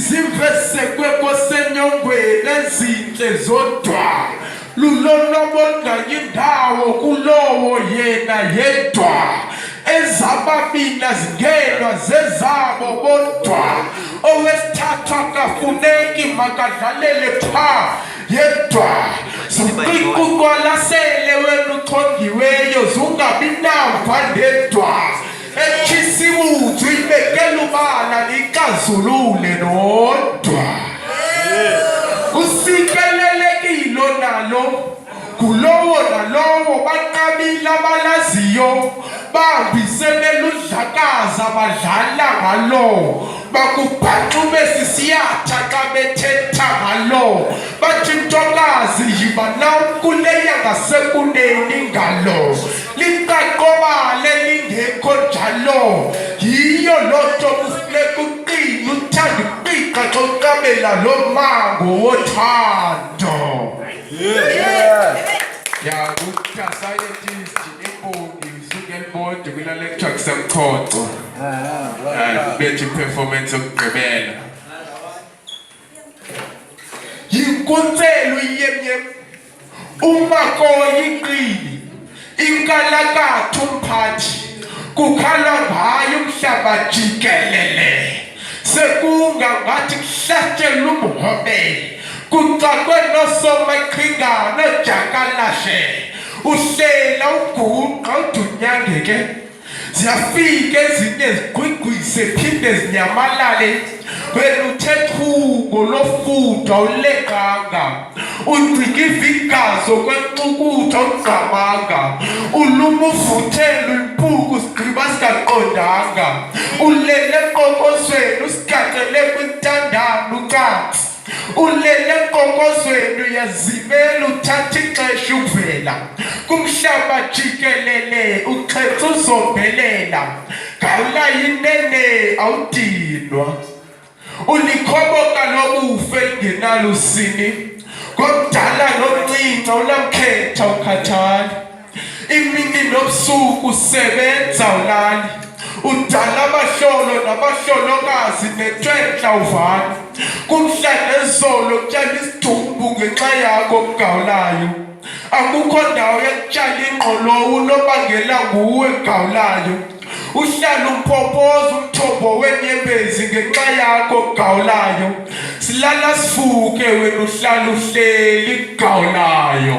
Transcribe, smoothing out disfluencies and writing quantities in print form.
Izimvesekwe kosenyongweni ezinhle zodwa lulonobonga indawo kulowo yena yedwa ezababina zingenwa zezabo bodwa owesithathu akafuneki makadlalele pha yedwa zikuqwalasele wena uchongiweyo zungabi namva ndedwa ekhisibuthi ibekela ubala likazulule nodwa usikelelekile nalo kulowo nalowo banqabile abalaziyo bambisene ludlakaza badlala ngalo bakubhaxube sisiyatha xa bethetha ngalo bathi ntokazi yiba nawukuleya ngasekuneni ngalo liqaqobale lingekho njalo yiyo loo nto kufuneka uqine uthanda uqiqa xa uqabela lo mango wothando scientist embongi sukelibode kula lecture kusemchonco bethi performance yokugqibela yinkunselo iyemyem umakoyi iqili inkalakatha umphathi kukhala ngayo umhlaba jikelele sekungangathi kuhlatshelwa umhobele kucakwe nosomaqhingana ojakalashe uhlela uguqa udunyangeke ziyafika ezinye zigqwigwise phinde zinyamalale wena uthethungo lofutha uleqanga uncika ivigazo kwencukutha ugqamanga uluma uvuthela impuku sigqiba singaqondanga ulele eqokozweni usigaqele kwintandane ucansi ulele eqokozweni uyazimela uthatha ixesha ukuvela kumhlaba jikelele uxhetha uzombelela gawula yinene awudinwa ulikhoboka lobufe elingenalo usini kodala nomncinca ulamkhetha ukhathali imini nobusuku usebenza ulali udala abahlolo nabahlolokazi netshentla uvana kumhla nezolo kutyala isidumbu ngenxa yakho okugawulayo akukho ndawo yokutyala ingqolowa unobangela nguwe gawulayo uhlala umpophoza umthombo wenyembezi ngenxa yakho gawulayo silala sivuke wena uhlala uhleli gawulayo